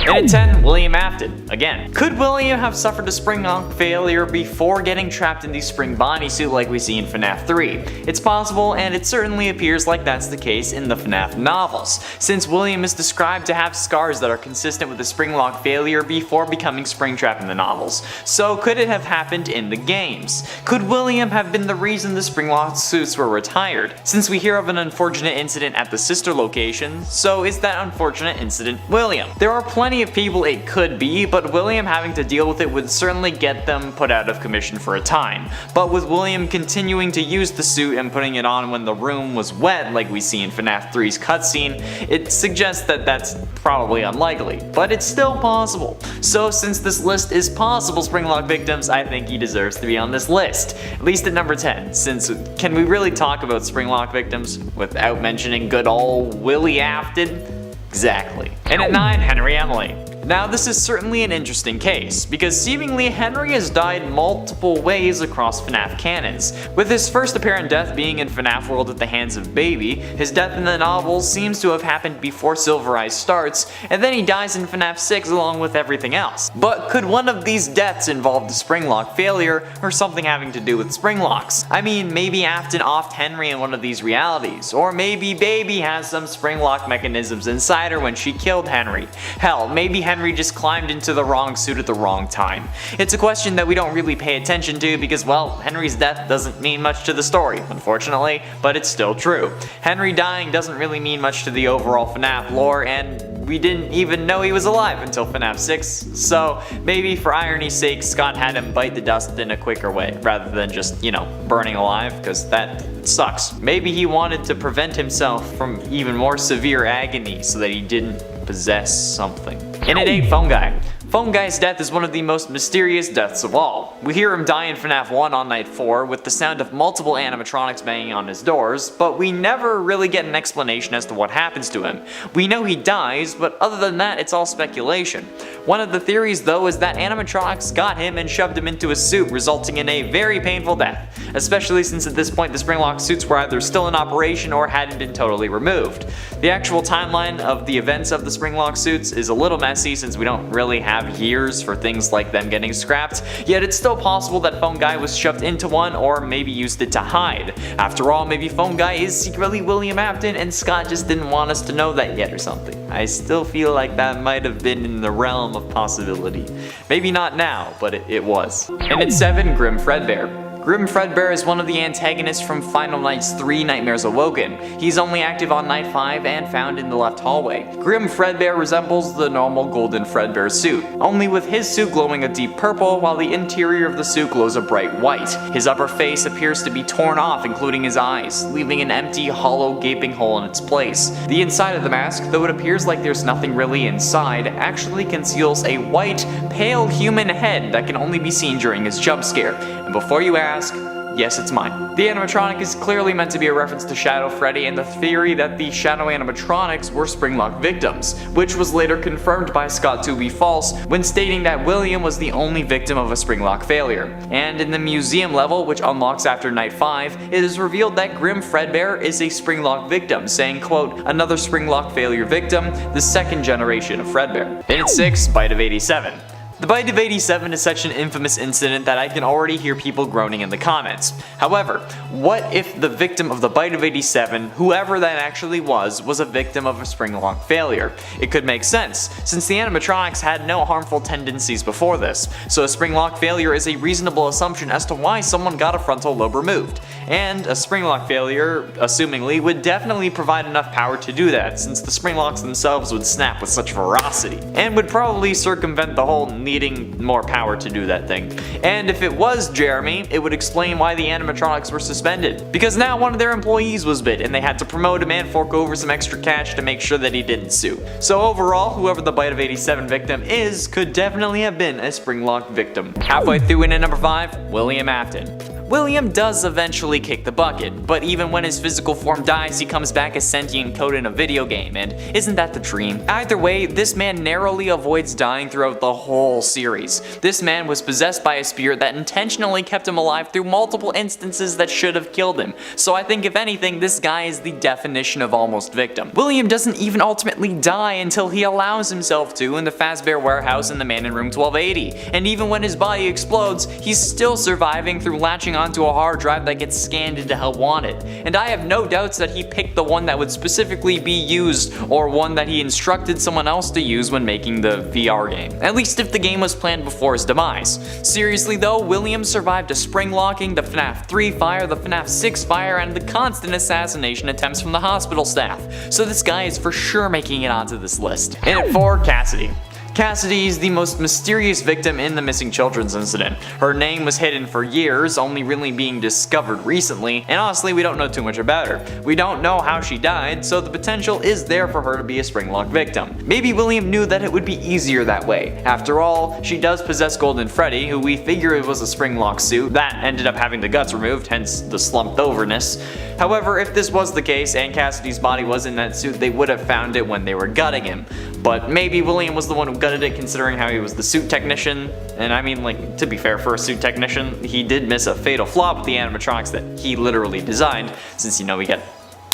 And at 10, William Afton. Again, could William have suffered a Springlock failure before getting trapped in the spring bodysuit like we see in FNAF 3? It's possible, and it certainly appears like that's the case in the FNAF novels, since William is described to have scars that are consistent with the Springlock failure before becoming Springtrap in the novels. So could it have happened in the games? Could William have been the reason the Springlock suits were retired? Since we hear of an unfortunate incident at the sister location, so is that unfortunate incident William? There are plenty of people it could be, but William having to deal with it would certainly get them put out of commission for a time. But with William continuing to use the suit and putting it on when the room was wet like we see in FNAF 3's cutscene, it suggests that that's probably unlikely, but it's still possible. So since this list is possible Springlock victims, I think he deserves to be on this list, at least at number 10, since can we really talk about Springlock victims without mentioning good old Willie Afton? Exactly. And at 9, Henry Emily. Now this is certainly an interesting case, because seemingly Henry has died multiple ways across FNAF canons, with his first apparent death being in FNAF World at the hands of Baby. His death in the novels seems to have happened before Silver Eyes starts, and then he dies in FNAF 6 along with everything else. But could one of these deaths involve the Springlock failure, or something having to do with Springlocks? I mean, maybe Afton offed Henry in one of these realities, or maybe Baby has some Springlock mechanisms inside her when she killed Henry. Hell, maybe Henry just climbed into the wrong suit at the wrong time. It's a question that we don't really pay attention to because, well, Henry's death doesn't mean much to the story, unfortunately, but it's still true. Henry dying doesn't really mean much to the overall FNAF lore, and we didn't even know he was alive until FNAF 6, so maybe for irony's sake Scott had him bite the dust in a quicker way, rather than just, burning alive, because that sucks. Maybe he wanted to prevent himself from even more severe agony so that he didn't possess something. And at 8, Phone Guy. Phone Guy's death is one of the most mysterious deaths of all. We hear him die in FNAF 1 on night 4 with the sound of multiple animatronics banging on his doors, but we never really get an explanation as to what happens to him. We know he dies, but other than that it's all speculation. One of the theories though is that animatronics got him and shoved him into a suit, resulting in a very painful death, especially since at this point the Springlock suits were either still in operation or hadn't been totally removed. The actual timeline of the events of the Springlock suits is a little messy since we don't really have years for things like them getting scrapped, yet it's still possible that Phone Guy was shoved into one or maybe used it to hide. After all, maybe Phone Guy is secretly William Afton and Scott just didn't want us to know that yet or something. I still feel like that might have been in the realm of possibility. Maybe not now, but it was. And at 7, Grim Fredbear. Grim Fredbear is one of the antagonists from Final Nights 3 Nightmares Awoken. He's only active on night 5 and found in the left hallway. Grim Fredbear resembles the normal golden Fredbear suit, only with his suit glowing a deep purple while the interior of the suit glows a bright white. His upper face appears to be torn off, including his eyes, leaving an empty, hollow, gaping hole in its place. The inside of the mask, though it appears like there's nothing really inside, actually conceals a white, pale human head that can only be seen during his jump scare. And before you ask, yes, it's mine. The animatronic is clearly meant to be a reference to Shadow Freddy and the theory that the Shadow animatronics were Springlock victims, which was later confirmed by Scott to be false when stating that William was the only victim of a Springlock failure. And in the museum level, which unlocks after night 5, it is revealed that Grim Fredbear is a Springlock victim, saying, quote, another Springlock failure victim, the second generation of Fredbear. And at 6, Bite of 87. The Bite of 87 is such an infamous incident that I can already hear people groaning in the comments. However, what if the victim of the Bite of 87, whoever that actually was a victim of a Springlock failure? It could make sense, since the animatronics had no harmful tendencies before this, so a Springlock failure is a reasonable assumption as to why someone got a frontal lobe removed. And a Springlock failure, assumingly, would definitely provide enough power to do that, since the Springlocks themselves would snap with such ferocity, and would probably circumvent the whole needing more power to do that thing. And if it was Jeremy, it would explain why the animatronics were suspended, because now one of their employees was bit and they had to promote him and fork over some extra cash to make sure that he didn't sue. So overall, whoever the Bite of 87 victim is could definitely have been a Springlock victim. Halfway through in at number 5, William Afton. William does eventually kick the bucket, but even when his physical form dies, he comes back as sentient code in a video game, and isn't that the dream? Either way, this man narrowly avoids dying throughout the whole series. This man was possessed by a spirit that intentionally kept him alive through multiple instances that should have killed him, so I think if anything, this guy is the definition of almost victim. William doesn't even ultimately die until he allows himself to in the Fazbear warehouse in the Man in Room 1280, and even when his body explodes, he's still surviving through latching onto a hard drive that gets scanned into Help Wanted, and I have no doubts that he picked the one that would specifically be used or one that he instructed someone else to use when making the VR game. At least if the game was planned before his demise. Seriously though, William survived a spring locking, the FNAF 3 fire, the FNAF 6 fire, and the constant assassination attempts from the hospital staff, so this guy is for sure making it onto this list. And at 4, Cassidy. Cassidy is the most mysterious victim in the missing children's incident. Her name was hidden for years, only really being discovered recently, and honestly we don't know too much about her. We don't know how she died, so the potential is there for her to be a Springlock victim. Maybe William knew that it would be easier that way. After all, she does possess Golden Freddy, who we figured was a Springlock suit, that ended up having the guts removed, hence the slumped overness. However, if this was the case and Cassidy's body was in that suit, they would have found it when they were gutting him. But maybe William was the one who gutted it, considering how he was the suit technician. And I mean, like, to be fair, for a suit technician, he did miss a fatal flaw with the animatronics that he literally designed, since he got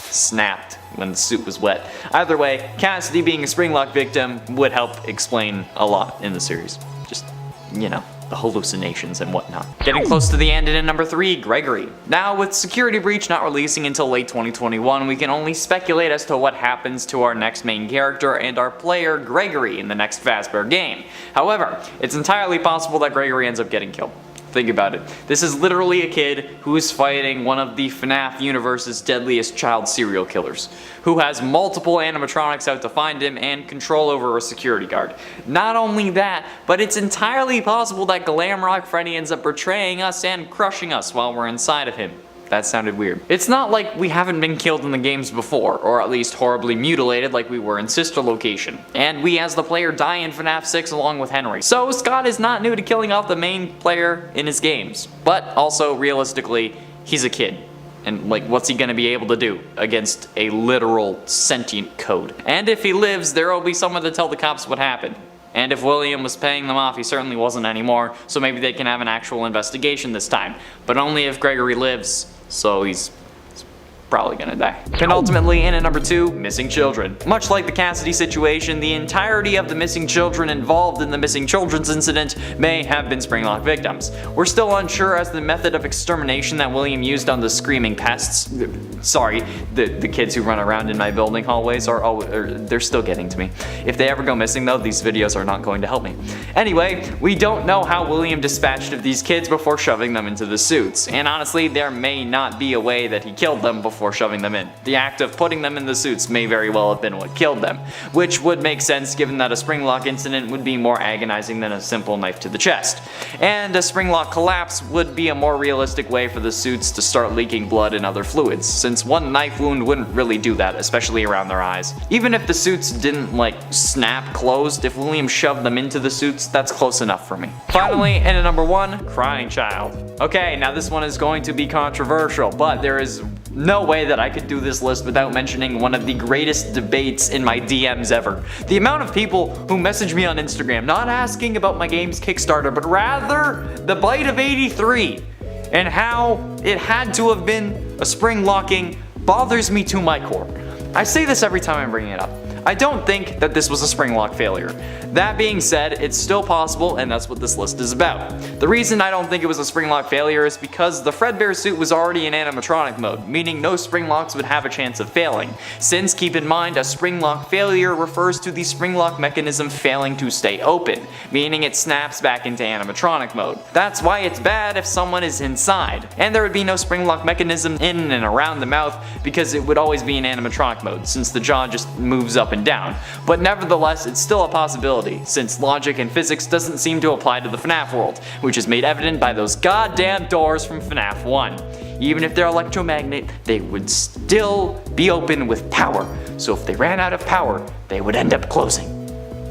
snapped when the suit was wet. Either way, Cassidy being a Springlock victim would help explain a lot in the series. Just, the hallucinations and whatnot. Getting close to the end, and at number 3, Gregory. Now, with Security Breach not releasing until late 2021, we can only speculate as to what happens to our next main character and our player, Gregory, in the next Fazbear game. However, it's entirely possible that Gregory ends up getting killed. Think about it. This is literally a kid who is fighting one of the FNAF universe's deadliest child serial killers, who has multiple animatronics out to find him and control over a security guard. Not only that, but it's entirely possible that Glamrock Freddy ends up betraying us and crushing us while we're inside of him. That sounded weird. It's not like we haven't been killed in the games before, or at least horribly mutilated like we were in Sister Location. And we as the player die in FNAF 6 along with Henry. So Scott is not new to killing off the main player in his games. But also, realistically, he's a kid. And what's he gonna be able to do against a literal sentient code? And if he lives, there will be someone to tell the cops what happened. And if William was paying them off, he certainly wasn't anymore, so maybe they can have an actual investigation this time. But only if Gregory lives, so he's probably gonna die. Penultimately, and at number 2, missing children. Much like the Cassidy situation, the entirety of the missing children involved in the missing children's incident may have been Springlock victims. We're still unsure as to the method of extermination that William used on the screaming pests. Sorry, the kids who run around in my building hallways they're still getting to me. If they ever go missing though, these videos are not going to help me. Anyway, we don't know how William dispatched of these kids before shoving them into the suits, and honestly, there may not be a way that he killed them before shoving them in. The act of putting them in the suits may very well have been what killed them, which would make sense given that a Springlock incident would be more agonizing than a simple knife to the chest. And a Springlock collapse would be a more realistic way for the suits to start leaking blood and other fluids, since one knife wound wouldn't really do that, especially around their eyes. Even if the suits didn't snap closed, if William shoved them into the suits, that's close enough for me. Finally, and at number 1, Crying Child. Okay, now this one is going to be controversial, but there is no way that I could do this list without mentioning one of the greatest debates in my DMs ever. The amount of people who message me on Instagram, not asking about my game's Kickstarter, but rather the Bite of 83, and how it had to have been a spring locking, bothers me to my core. I say this every time I'm bringing it up. I don't think that this was a Springlock failure. That being said, it's still possible, and that's what this list is about. The reason I don't think it was a Springlock failure is because the Fredbear suit was already in animatronic mode, meaning no Springlocks would have a chance of failing. Since, keep in mind, a Springlock failure refers to the Springlock mechanism failing to stay open, meaning it snaps back into animatronic mode. That's why it's bad if someone is inside, and there would be no Springlock mechanism in and around the mouth because it would always be in animatronic mode, since the jaw just moves up and down. But nevertheless, it's still a possibility, since logic and physics doesn't seem to apply to the FNAF world, which is made evident by those goddamn doors from FNAF 1. Even if they're electromagnet, they would still be open with power, so if they ran out of power, they would end up closing.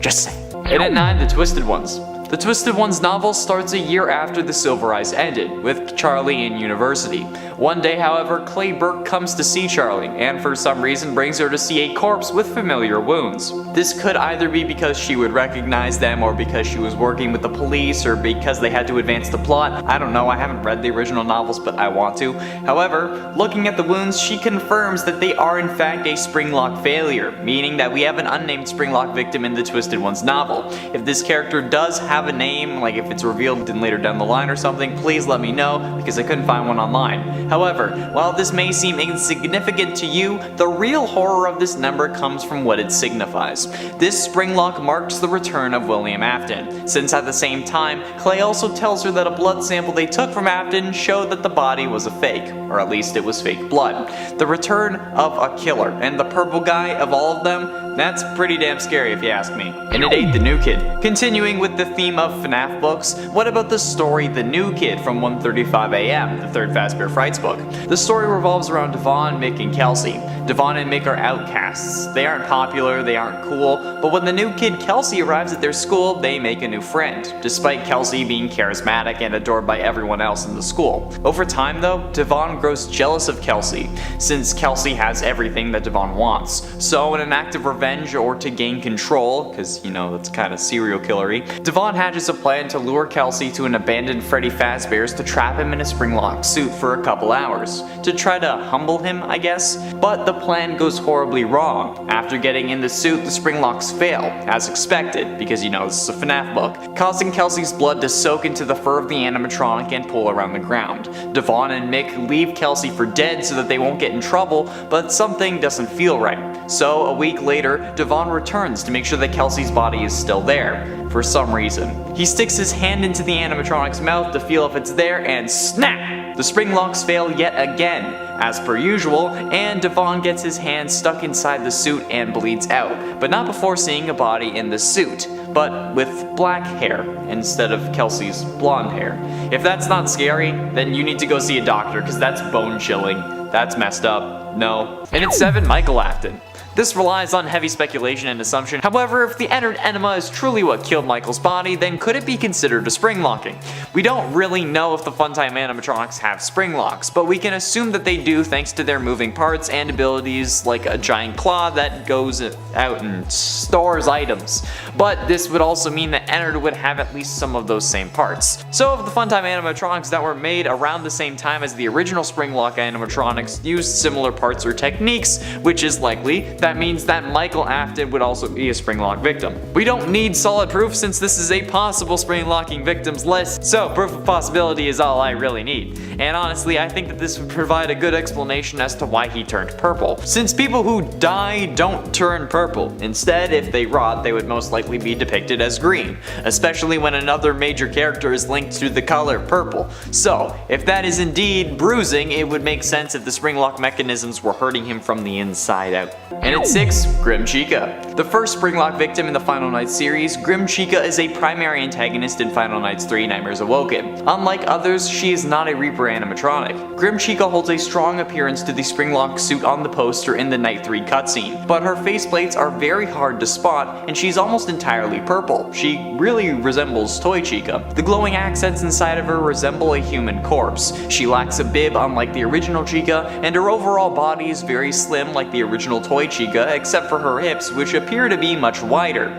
Just saying. And at 9, the Twisted Ones. The Twisted Ones novel starts a year after the Silver Eyes ended, with Charlie in university. One day, however, Clay Burke comes to see Charlie, and for some reason brings her to see a corpse with familiar wounds. This could either be because she would recognize them, or because she was working with the police, or because they had to advance the plot. I don't know, I haven't read the original novels, but I want to. However, looking at the wounds, she confirms that they are in fact a Springlock failure, meaning that we have an unnamed Springlock victim in the Twisted Ones novel. If this character does have a name, like if it's revealed in later down the line or something, please let me know, because I couldn't find one online. However, while this may seem insignificant to you, the real horror of this number comes from what it signifies. This Springlock marks the return of William Afton, since at the same time, Clay also tells her that a blood sample they took from Afton showed that the body was a fake, or at least it was fake blood. The return of a killer, and the purple guy of all of them, that's pretty damn scary if you ask me. And it ain't the new kid. Continuing with the theme of FNAF books, what about the story The New Kid from 1:35 AM, the third Fazbear Frights book? The story revolves around Devon, Mick, and Kelsey. Devon and Mick are outcasts. They aren't popular, they aren't cool, but when the new kid Kelsey arrives at their school, they make a new friend, despite Kelsey being charismatic and adored by everyone else in the school. Over time though, Devon grows jealous of Kelsey, since Kelsey has everything that Devon wants. So in an act of revenge or to gain control, because you know that's kind of serial killery, Devon hatches a plan to lure Kelsey to an abandoned Freddy Fazbear's to trap him in a Springlock suit for a couple hours, to try to humble him, I guess. But the plan goes horribly wrong. After getting in the suit, the Springlocks fail, as expected, because you know this is a FNAF book, causing Kelsey's blood to soak into the fur of the animatronic and pool around the ground. Devon and Mick leave Kelsey for dead so that they won't get in trouble, but something doesn't feel right. So a week later, Devon returns to make sure that Kelsey's body is still there, for some reason. He sticks his hand into the animatronic's mouth to feel if it's there, and snap! The Springlocks fail yet again, as per usual, and Devon gets his hand stuck inside the suit and bleeds out, but not before seeing a body in the suit, but with black hair instead of Kelsey's blonde hair. If that's not scary, then you need to go see a doctor, because that's bone chilling. That's messed up. No. And it's 7, Michael Afton. This relies on heavy speculation and assumption. However, if the entered enema is truly what killed Michael's body, then could it be considered a springlocking? We don't really know if the Funtime animatronics have springlocks, but we can assume that they do thanks to their moving parts and abilities like a giant claw that goes out and stores items. But this would also mean that Ennard would have at least some of those same parts. So if the Funtime animatronics that were made around the same time as the original Springlock animatronics used similar parts or techniques, which is likely, that means that Michael Afton would also be a Springlock victim. We don't need solid proof since this is a possible Springlocking victims list, so proof of possibility is all I really need. And honestly, I think that this would provide a good explanation as to why he turned purple, since people who die don't turn purple. Instead, if they rot, they would most likely be depicted as green, especially when another major character is linked to the color purple. So, if that is indeed bruising, it would make sense if the Springlock mechanisms were hurting him from the inside out. And at 6, Grim Chica. The first Springlock victim in the Final Nights series, Grim Chica is a primary antagonist in Final Nights 3 Nightmares Awoken. Unlike others, she is not a Reaper animatronic. Grim Chica holds a strong appearance to the Springlock suit on the poster in the Night 3 cutscene, but her faceplates are very hard to spot and she's almost entirely purple. She really resembles Toy Chica. The glowing accents inside of her resemble a human corpse. She lacks a bib unlike the original Chica, and her overall body is very slim like the original Toy Chica, except for her hips, which appear to be much wider.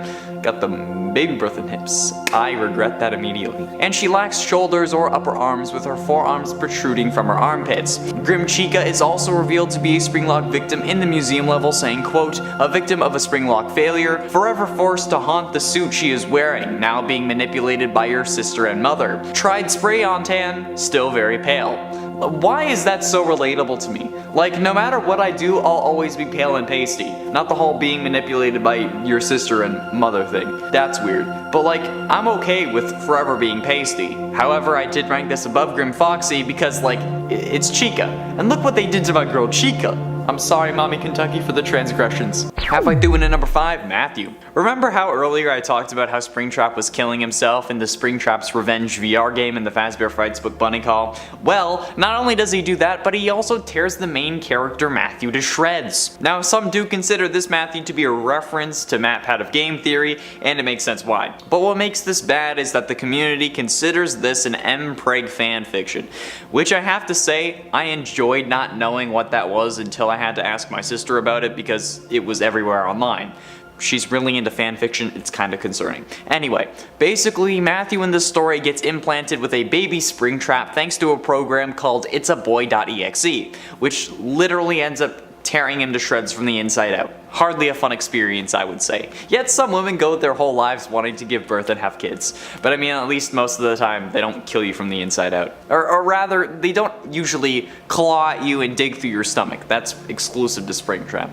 Got the baby birth in hips. I regret that immediately. And she lacks shoulders or upper arms, with her forearms protruding from her armpits. Grim Chica is also revealed to be a Springlock victim in the museum level, saying, quote, "A victim of a Springlock failure, forever forced to haunt the suit she is wearing, now being manipulated by her sister and mother. Tried spray on tan, still very pale." Why is that so relatable to me? Like, no matter what I do, I'll always be pale and pasty. Not the whole being manipulated by your sister and mother thing. That's weird. But like, I'm okay with forever being pasty. However, I did rank this above Grim Foxy because like, it's Chica. And look what they did to my girl Chica. I'm sorry, Mommy Kentucky, for the transgressions. Halfway through into number 5, Matthew. Remember how earlier I talked about how Springtrap was killing himself in the Springtrap's Revenge VR game in the Fazbear Frights book Bunny Call? Well, not only does he do that, but he also tears the main character Matthew to shreds. Now, some do consider this Matthew to be a reference to MatPat of game theory, and it makes sense why. But what makes this bad is that the community considers this an M-Preg fanfiction, which I have to say, I enjoyed not knowing what that was until I had to ask my sister about it because it was everywhere online. She's really into fanfiction, it's kinda concerning. Anyway, basically Matthew in this story gets implanted with a baby Springtrap thanks to a program called itsaboy.exe, which literally ends up tearing him to shreds from the inside out. Hardly a fun experience, I would say. Yet some women go their whole lives wanting to give birth and have kids. But I mean, at least most of the time, they don't kill you from the inside out. Or rather, they don't usually claw at you and dig through your stomach. That's exclusive to Springtrap,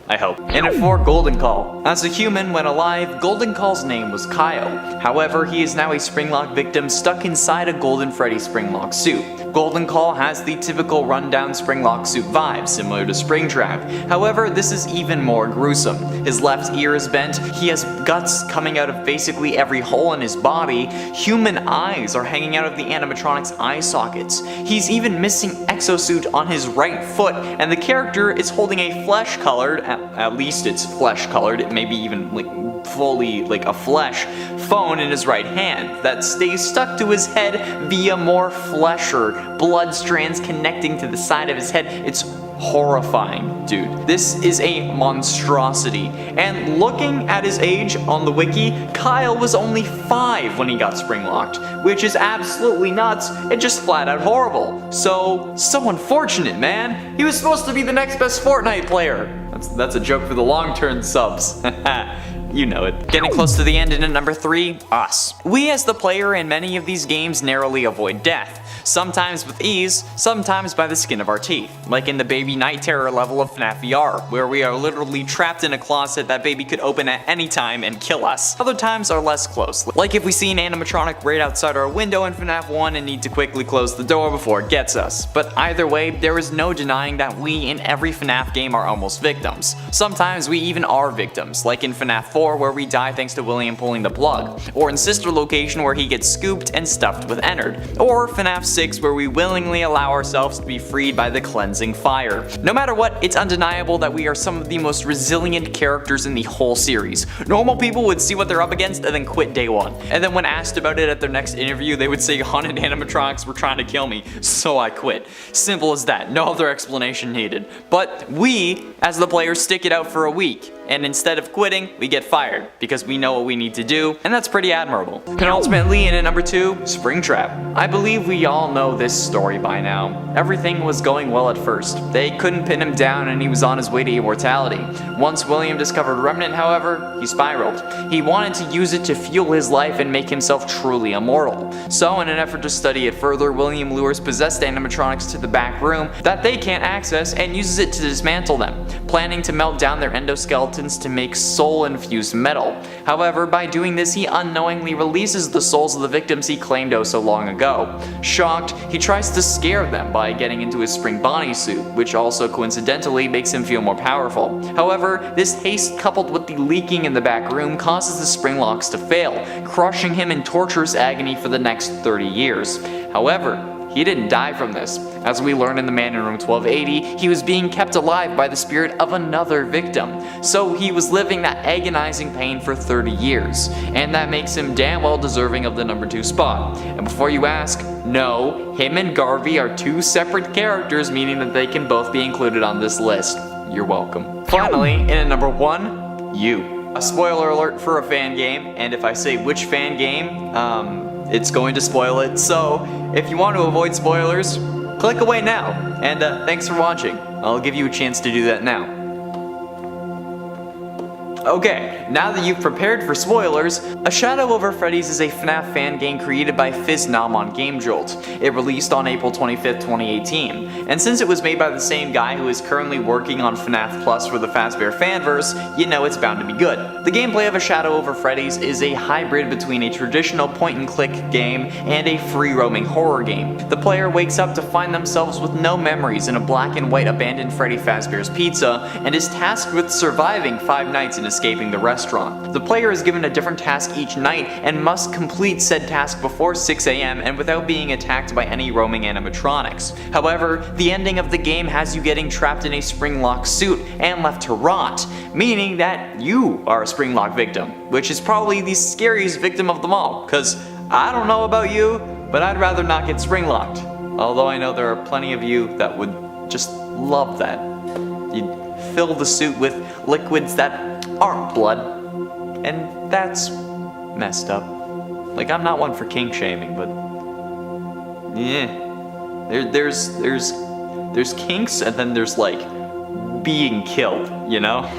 I hope. And at 4, Golden Call. As a human, when alive, Golden Call's name was Kyle. However, he is now a Springlock victim stuck inside a Golden Freddy Springlock suit. Golden Call has the typical rundown Springlock suit vibe, similar to Springtrap. However, this is even more gruesome. His left ear is bent, he has guts coming out of basically every hole in his body, human eyes are hanging out of the animatronics eye sockets. He's even missing exosuit on his right foot, and the character is holding a flesh-colored, at least it's flesh-colored, it may be even like fully like a flesh, phone in his right hand that stays stuck to his head via more flesh or blood strands connecting to the side of his head. It's horrifying, dude. This is a monstrosity. And looking at his age on the wiki, Kyle was only 5 when he got Springlocked, which is absolutely nuts and just flat out horrible. So unfortunate, man. He was supposed to be the next best Fortnite player. That's a joke for the long-term subs. You know it. Getting close to the end, and at number 3, us. We as the player in many of these games narrowly avoid death. Sometimes with ease, sometimes by the skin of our teeth. Like in the baby night terror level of FNAF VR, where we are literally trapped in a closet that baby could open at any time and kill us. Other times are less close, like if we see an animatronic right outside our window in FNAF 1 and need to quickly close the door before it gets us. But either way, there is no denying that we in every FNAF game are almost victims. Sometimes we even are victims, like in FNAF 4 where we die thanks to William pulling the plug, or in Sister Location where he gets scooped and stuffed with Ennard, or FNAF 6 where we willingly allow ourselves to be freed by the cleansing fire. No matter what, it's undeniable that we are some of the most resilient characters in the whole series. Normal people would see what they're up against and then quit day 1. And then when asked about it at their next interview, they would say haunted animatronics were trying to kill me, so I quit. Simple as that, no other explanation needed. But we, as the players, stick it out for a week. And instead of quitting, we get fired, because we know what we need to do, and that's pretty admirable. Penultimately, in at number 2, Springtrap. I believe we all know this story by now. Everything was going well at first. They couldn't pin him down and he was on his way to immortality. Once William discovered Remnant, however, he spiraled. He wanted to use it to fuel his life and make himself truly immortal. So in an effort to study it further, William lures possessed animatronics to the back room that they can't access and uses it to dismantle them, planning to melt down their endoskeletons to make soul-infused metal. However, by doing this, he unknowingly releases the souls of the victims he claimed oh so long ago. Shocked, he tries to scare them by getting into his Spring Bonnie suit, which also coincidentally makes him feel more powerful. However, this haste coupled with the leaking in the back room causes the Springlocks to fail, crushing him in torturous agony for the next 30 years. However, he didn't die from this. As we learn in the Man in Room 1280, he was being kept alive by the spirit of another victim. So he was living that agonizing pain for 30 years. And that makes him damn well deserving of the number 2 spot. And before you ask, no, him and Garvey are 2 separate characters, meaning that they can both be included on this list. You're welcome. Finally, in at number 1, you. A spoiler alert for a fan game, and if I say which fan game, it's going to spoil it. So if you want to avoid spoilers, click away now. And thanks for watching. I'll give you a chance to do that now. Okay, now that you've prepared for spoilers, A Shadow Over Freddy's is a FNAF fan game created by FNAG on GameJolt. It released on April 25th, 2018, and since it was made by the same guy who is currently working on FNAF Plus for the Fazbear Fanverse, you know it's bound to be good. The gameplay of A Shadow Over Freddy's is a hybrid between a traditional point-and-click game and a free-roaming horror game. The player wakes up to find themselves with no memories in a black and white abandoned Freddy Fazbear's Pizza and is tasked with surviving 5 nights and escaping the restaurant. The player is given a different task each night and must complete said task before 6 AM and without being attacked by any roaming animatronics. However, the ending of the game has you getting trapped in a Springlock suit and left to rot, meaning that you are a Springlock victim, which is probably the scariest victim of them all, cause I don't know about you, but I'd rather not get Springlocked. Although I know there are plenty of you that would just love that. You'd fill the suit with liquids that aren't blood, and that's messed up. Like, I'm not one for kink shaming, but yeah, there's kinks and then there's like being killed, you know?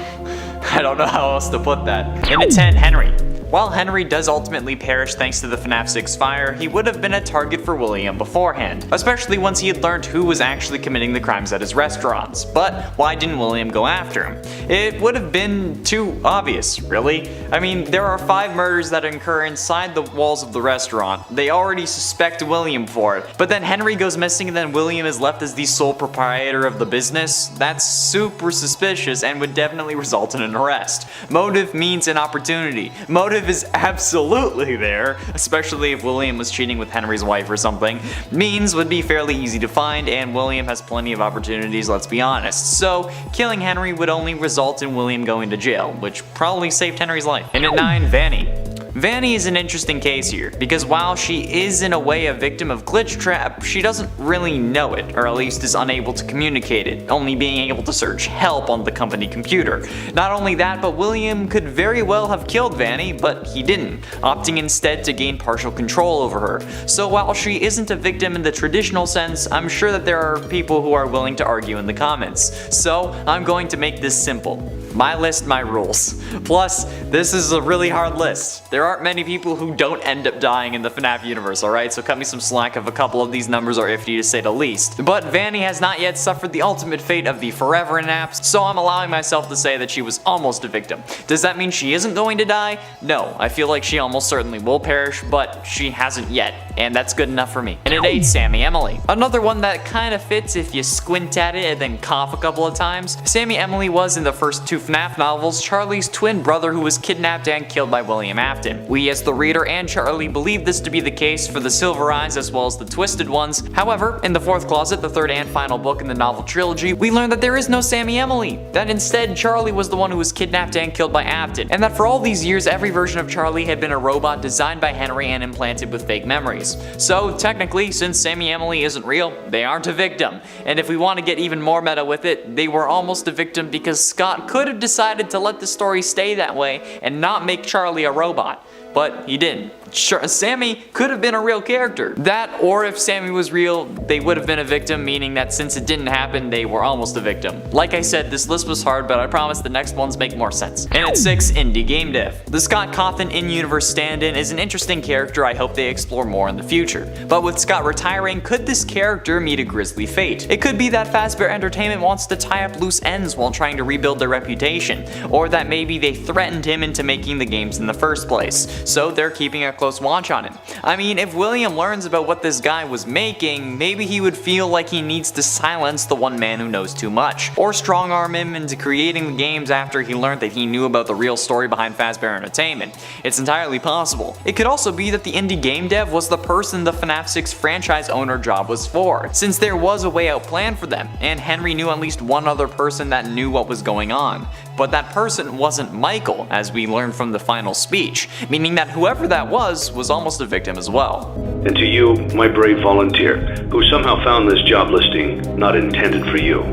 I don't know how else to put that. And at 10, Henry. While Henry does ultimately perish thanks to the FNAF 6 fire, he would have been a target for William beforehand, especially once he had learned who was actually committing the crimes at his restaurants. But why didn't William go after him? It would have been too obvious, really. I mean, there are 5 murders that occur inside the walls of the restaurant. They already suspect William for it, but then Henry goes missing and then William is left as the sole proprietor of the business? That's super suspicious and would definitely result in an arrest. Motive means an opportunity. Motive is absolutely there, especially if William was cheating with Henry's wife or something. Means would be fairly easy to find, and William has plenty of opportunities, let's be honest. So, killing Henry would only result in William going to jail, which probably saved Henry's life. And at 9, Vanny. Vanny is an interesting case here, because while she is in a way a victim of Glitch Trap, she doesn't really know it, or at least is unable to communicate it, only being able to search help on the company computer. Not only that, but William could very well have killed Vanny, but he didn't, opting instead to gain partial control over her. So while she isn't a victim in the traditional sense, I'm sure that there are people who are willing to argue in the comments. So I'm going to make this simple. My list, my rules. Plus, this is a really hard list. There aren't many people who don't end up dying in the FNAF universe, alright? So cut me some slack if a couple of these numbers are iffy to say the least. But Vanny has not yet suffered the ultimate fate of the forever naps, so I'm allowing myself to say that she was almost a victim. Does that mean she isn't going to die? No, I feel like she almost certainly will perish, but she hasn't yet, and that's good enough for me. And at 8, Sammy Emily. Another one that kinda fits if you squint at it and then cough a couple of times. Sammy Emily was in the first 2 FNAF novels Charlie's twin brother who was kidnapped and killed by William Afton. We as the reader and Charlie believe this to be the case for the Silver Eyes as well as the Twisted Ones. However, in The Fourth Closet, the 3rd and final book in the novel trilogy, we learn that there is no Sammy Emily, that instead Charlie was the one who was kidnapped and killed by Afton, and that for all these years every version of Charlie had been a robot designed by Henry and implanted with fake memories. So technically, since Sammy Emily isn't real, they aren't a victim. And if we want to get even more meta with it, they were almost a victim because Scott could have decided to let the story stay that way and not make Charlie a robot. But he didn't. Sure, Sammy could have been a real character. That, or if Sammy was real, they would have been a victim, meaning that since it didn't happen, they were almost a victim. Like I said, this list was hard, but I promise the next ones make more sense. And at 6, Indie Game Dev. The Scott Cawthon in-universe stand-in is an interesting character I hope they explore more in the future. But with Scott retiring, could this character meet a grisly fate? It could be that Fazbear Entertainment wants to tie up loose ends while trying to rebuild their reputation, or that maybe they threatened him into making the games in the first place, so they're keeping a close watch on him. I mean, if William learns about what this guy was making, maybe he would feel like he needs to silence the one man who knows too much, or strong-arm him into creating the games after he learned that he knew about the real story behind Fazbear Entertainment. It's entirely possible. It could also be that the indie game dev was the person the FNAF 6 franchise owner job was for, since there was a way out plan for them, and Henry knew at least one other person that knew what was going on. But that person wasn't Michael, as we learned from the final speech, meaning that whoever that was almost a victim as well. And to you, my brave volunteer, who somehow found this job listing not intended for you.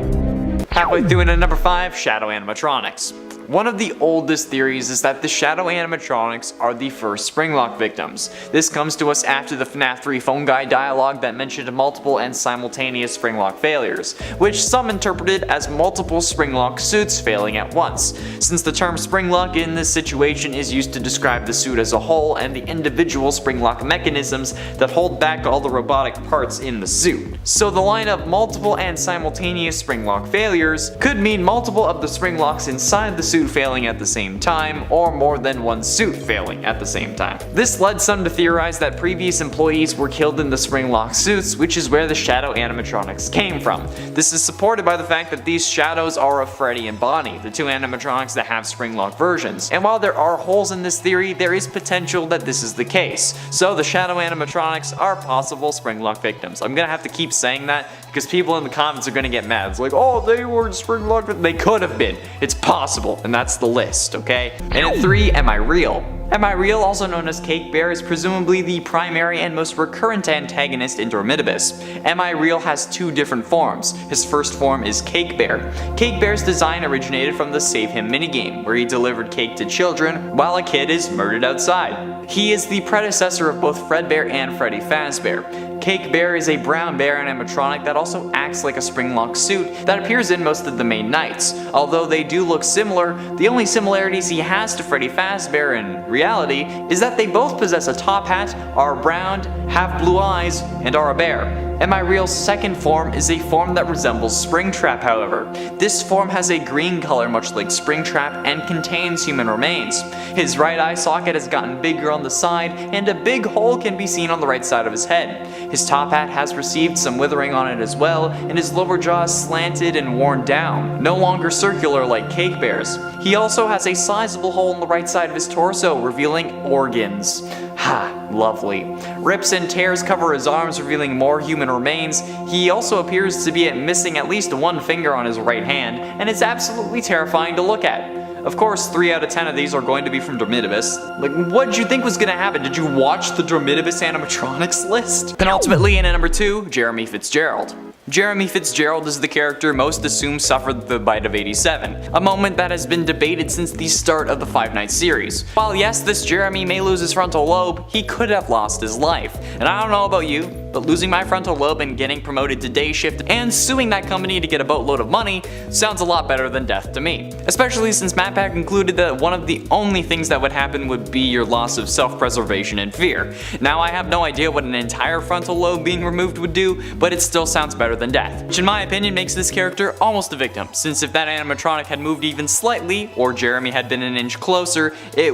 Halfway through into number 5, Shadow Animatronics. One of the oldest theories is that the shadow animatronics are the first Springlock victims. This comes to us after the FNAF 3 phone guide dialogue that mentioned multiple and simultaneous Springlock failures, which some interpreted as multiple Springlock suits failing at once, since the term Springlock in this situation is used to describe the suit as a whole and the individual Springlock mechanisms that hold back all the robotic parts in the suit. So the line of multiple and simultaneous Springlock failures could mean multiple of the Springlocks inside the suit failing at the same time, or more than one suit failing at the same time. This led some to theorize that previous employees were killed in the Springlock suits, which is where the shadow animatronics came from. This is supported by the fact that these shadows are of Freddy and Bonnie, the two animatronics that have Springlock versions. And while there are holes in this theory, there is potential that this is the case. So the shadow animatronics are possible Springlock victims. I'm gonna have to keep saying that because people in the comments are gonna get mad. It's like, oh, they weren't Springlock. They could have been. It's possible, and that's the list, okay? And at 3, am I real? Am I Real, also known as Cake Bear, is presumably the primary and most recurrent antagonist in Dormitibus. Am I Real has two different forms. His first form is Cake Bear. Cake Bear's design originated from the Save Him minigame, where he delivered cake to children while a kid is murdered outside. He is the predecessor of both Fredbear and Freddy Fazbear. Cake Bear is a brown bear animatronic that also acts like a Springlock suit that appears in most of the main nights. Although they do look similar, the only similarities he has to Freddy Fazbear in reality is that they both possess a top hat, are brown, have blue eyes, and are a bear. Am I Real's second form is a form that resembles Springtrap, however. This form has a green color much like Springtrap and contains human remains. His right eye socket has gotten bigger on the side and a big hole can be seen on the right side of his head. His top hat has received some withering on it as well, and his lower jaw is slanted and worn down, no longer circular like Cake Bear's. He also has a sizable hole in the right side of his torso, revealing organs. Ha, lovely. Rips and tears cover his arms, revealing more human remains. He also appears to be missing at least one finger on his right hand, and it's absolutely terrifying to look at. Of course, 3 out of 10 of these are going to be from Dormitibus. Like, what did you think was gonna happen? Did you watch the Dormitibus animatronics list? Penultimately, in at number 2, Jeremy Fitzgerald. Jeremy Fitzgerald is the character most assumed suffered the bite of 87, a moment that has been debated since the start of the Five Nights series. While yes, this Jeremy may lose his frontal lobe, he could have lost his life. And I don't know about you, but losing my frontal lobe and getting promoted to day shift and suing that company to get a boatload of money sounds a lot better than death to me. Especially since MatPack concluded that one of the only things that would happen would be your loss of self-preservation and fear. Now I have no idea what an entire frontal lobe being removed would do, but it still sounds better than death, which in my opinion makes this character almost a victim, since if that animatronic had moved even slightly, or Jeremy had been an inch closer, it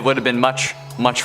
would have been much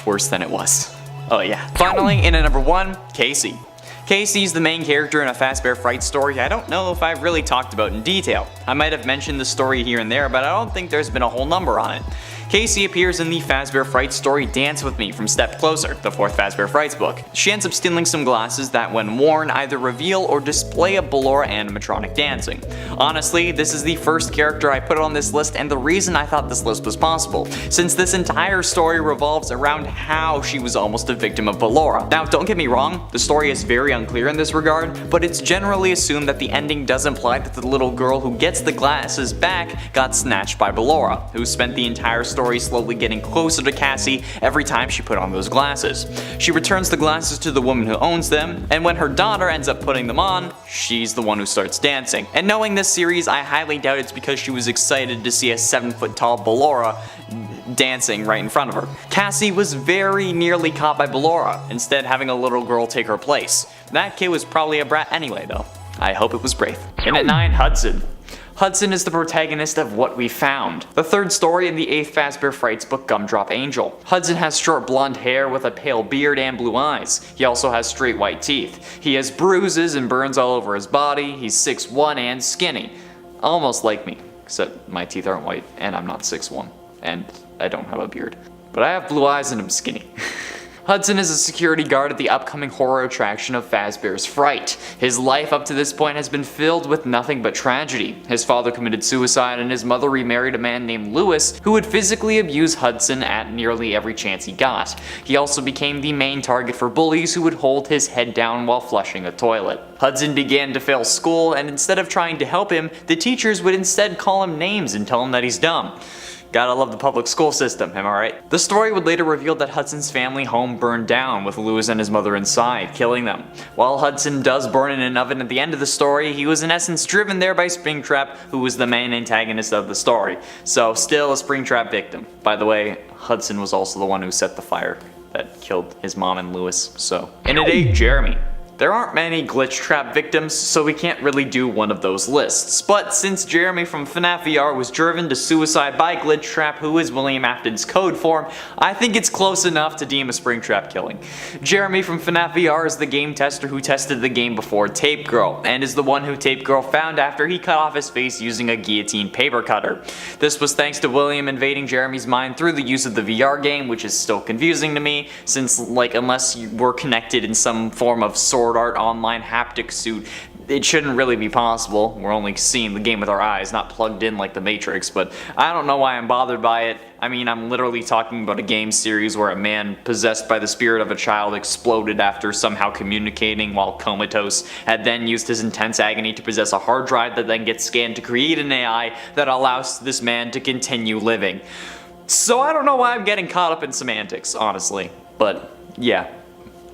worse than it was. Oh yeah. Finally, in at number 1, Casey. Casey's the main character in a Fazbear Fright story I don't know if I've really talked about in detail. I might have mentioned the story here and there, but I don't think there's been a whole number on it. Casey appears in the Fazbear Fright story Dance With Me from Step Closer, the 4th Fazbear Frights book. She ends up stealing some glasses that when worn either reveal or display a Ballora animatronic dancing. Honestly, this is the first character I put on this list and the reason I thought this list was possible, since this entire story revolves around how she was almost a victim of Ballora. Now don't get me wrong, the story is very unclear in this regard, but it's generally assumed that the ending does imply that the little girl who gets the glasses back got snatched by Ballora, who spent the entire story slowly getting closer to Cassie every time she put on those glasses. She returns the glasses to the woman who owns them, and when her daughter ends up putting them on, she's the one who starts dancing. And knowing this series, I highly doubt it's because she was excited to see a 7-foot-tall Ballora dancing right in front of her. Cassie was very nearly caught by Ballora, instead having a little girl take her place. That kid was probably a brat anyway though. I hope it was Braith. And at 9, Hudson. Hudson is the protagonist of What We Found, the 3rd story in the 8th Fazbear Frights book Gumdrop Angel. Hudson has short blonde hair with a pale beard and blue eyes. He also has straight white teeth. He has bruises and burns all over his body. He's 6'1" and skinny. Almost like me, except my teeth aren't white and I'm not 6'1", and I don't have a beard. But I have blue eyes and I'm skinny. Hudson is a security guard at the upcoming horror attraction of Fazbear's Fright. His life up to this point has been filled with nothing but tragedy. His father committed suicide and his mother remarried a man named Lewis who would physically abuse Hudson at nearly every chance he got. He also became the main target for bullies who would hold his head down while flushing a toilet. Hudson began to fail school, and instead of trying to help him, the teachers would instead call him names and tell him that he's dumb. Gotta love the public school system, am I right? The story would later reveal that Hudson's family home burned down with Lewis and his mother inside, killing them. While Hudson does burn in an oven at the end of the story, he was in essence driven there by Springtrap, who was the main antagonist of the story. So still a Springtrap victim. By the way, Hudson was also the one who set the fire that killed his mom and Lewis, so. And it ate Jeremy. There aren't many glitch trap victims, so we can't really do one of those lists. But since Jeremy from FNAF VR was driven to suicide by Glitch Trap, who is William Afton's code form, I think it's close enough to deem a Springtrap killing. Jeremy from FNAF VR is the game tester who tested the game before Tape Girl, and is the one who Tape Girl found after he cut off his face using a guillotine paper cutter. This was thanks to William invading Jeremy's mind through the use of the VR game, which is still confusing to me, since unless you were connected in some form of Sword Art Online haptic suit, it shouldn't really be possible. We're only seeing the game with our eyes, not plugged in like the Matrix, but I don't know why I'm bothered by it. I mean, I'm literally talking about a game series where a man possessed by the spirit of a child exploded after somehow communicating while comatose, had then used his intense agony to possess a hard drive that then gets scanned to create an AI that allows this man to continue living. So I don't know why I'm getting caught up in semantics, honestly, but yeah.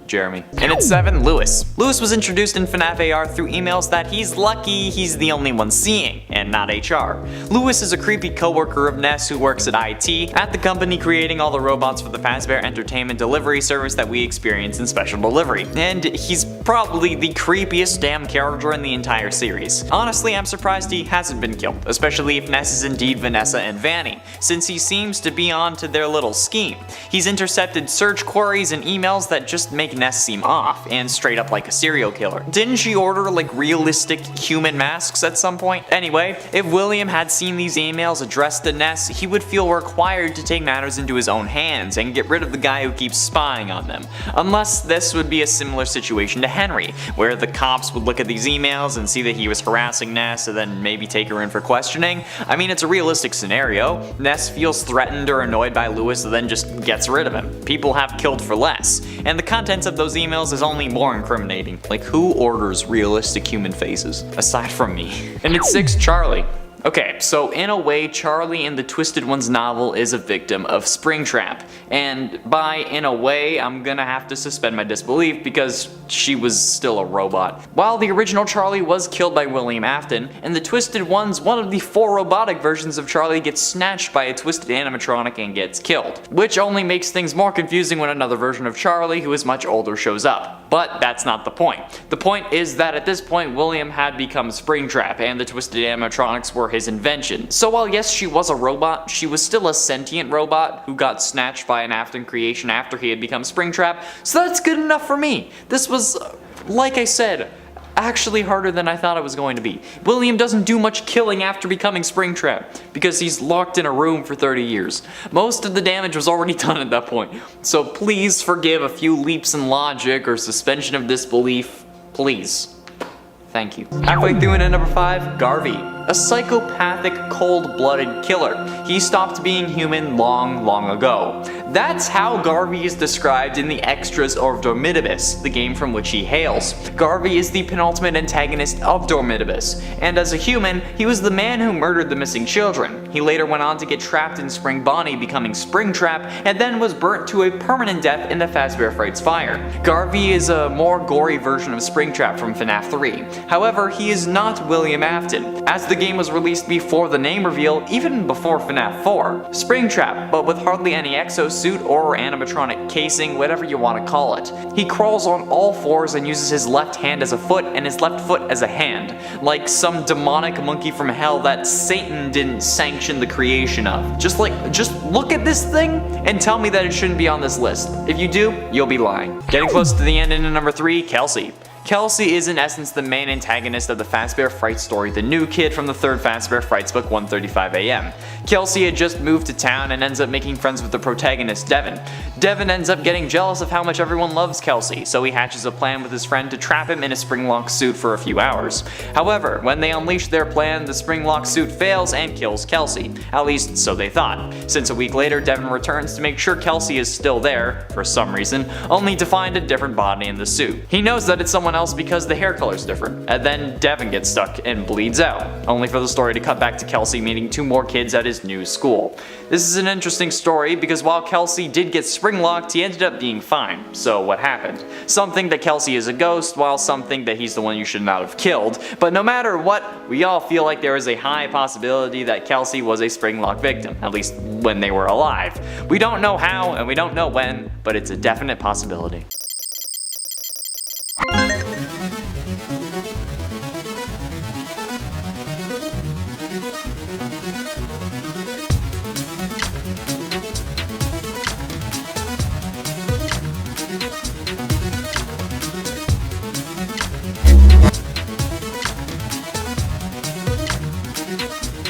Jeremy. And at 7, Lewis. Lewis was introduced in FNAF AR through emails that he's lucky he's the only one seeing, and not HR. Lewis is a creepy coworker of Ness who works at IT, at the company creating all the robots for the Fazbear Entertainment delivery service that we experience in Special Delivery. And he's probably the creepiest damn character in the entire series. Honestly, I'm surprised he hasn't been killed, especially if Ness is indeed Vanessa and Vanny, since he seems to be on to their little scheme. He's intercepted search queries and emails that just make Ness seem off, and straight up like a serial killer. Didn't she order like realistic human masks at some point? Anyway, if William had seen these emails addressed to Ness, he would feel required to take matters into his own hands and get rid of the guy who keeps spying on them. Unless this would be a similar situation to Henry, where the cops would look at these emails and see that he was harassing Ness and then maybe take her in for questioning. I mean, it's a realistic scenario. Ness feels threatened or annoyed by Lewis and then just gets rid of him. People have killed for less, and the contents of those emails is only more incriminating. Like, who orders realistic human faces? Aside from me. And at 6, Charlie. Okay, so in a way, Charlie in the Twisted Ones novel is a victim of Springtrap. And by in a way, I'm gonna have to suspend my disbelief because she was still a robot. While the original Charlie was killed by William Afton, in the Twisted Ones, one of the 4 robotic versions of Charlie gets snatched by a twisted animatronic and gets killed. Which only makes things more confusing when another version of Charlie, who is much older, shows up. But that's not the point. The point is that at this point, William had become Springtrap, and the twisted animatronics were his invention. So while yes, she was a robot, she was still a sentient robot who got snatched by an Afton creation after he had become Springtrap, so that's good enough for me. This was, like I said, actually harder than I thought it was going to be. William doesn't do much killing after becoming Springtrap, because he's locked in a room for 30 years. Most of the damage was already done at that point, so please forgive a few leaps in logic or suspension of disbelief, please. Thank you. Halfway through into number 5, Garvey. A psychopathic, cold-blooded killer. He stopped being human long ago. That's how Garvey is described in the extras of Dormitibus, the game from which he hails. Garvey is the penultimate antagonist of Dormitibus, and as a human, he was the man who murdered the missing children. He later went on to get trapped in Spring Bonnie, becoming Springtrap, and then was burnt to a permanent death in the Fazbear Fright's fire. Garvey is a more gory version of Springtrap from FNAF 3. However, he is not William Afton, as the game was released before the name reveal, even before FNAF 4. Springtrap, but with hardly any exosuit or animatronic casing, whatever you want to call it. He crawls on all 4s and uses his left hand as a foot and his left foot as a hand, like some demonic monkey from hell that Satan didn't sanction the creation of. Just look at this thing and tell me that it shouldn't be on this list. If you do, you'll be lying. Getting close to the end into number 3, Kelsey. Kelsey is in essence the main antagonist of the Fazbear Fright story, the new kid from the third Fazbear Frights book 135 AM. Kelsey had just moved to town and ends up making friends with the protagonist Devin. Devin ends up getting jealous of how much everyone loves Kelsey, so he hatches a plan with his friend to trap him in a Springlock suit for a few hours. However, when they unleash their plan, the Springlock suit fails and kills Kelsey. At least, so they thought. Since a week later, Devin returns to make sure Kelsey is still there, for some reason, only to find a different body in the suit. He knows that it's someone else because the hair color's different, and then Devin gets stuck and bleeds out, only for the story to cut back to Kelsey meeting 2 more kids at his new school. This is an interesting story because while Kelsey did get Springlocked, he ended up being fine. So what happened? Some think that Kelsey is a ghost, while some think that he's the one you should not have killed. But no matter what, we all feel like there is a high possibility that Kelsey was a Springlock victim, at least when they were alive. We don't know how and we don't know when, but it's a definite possibility.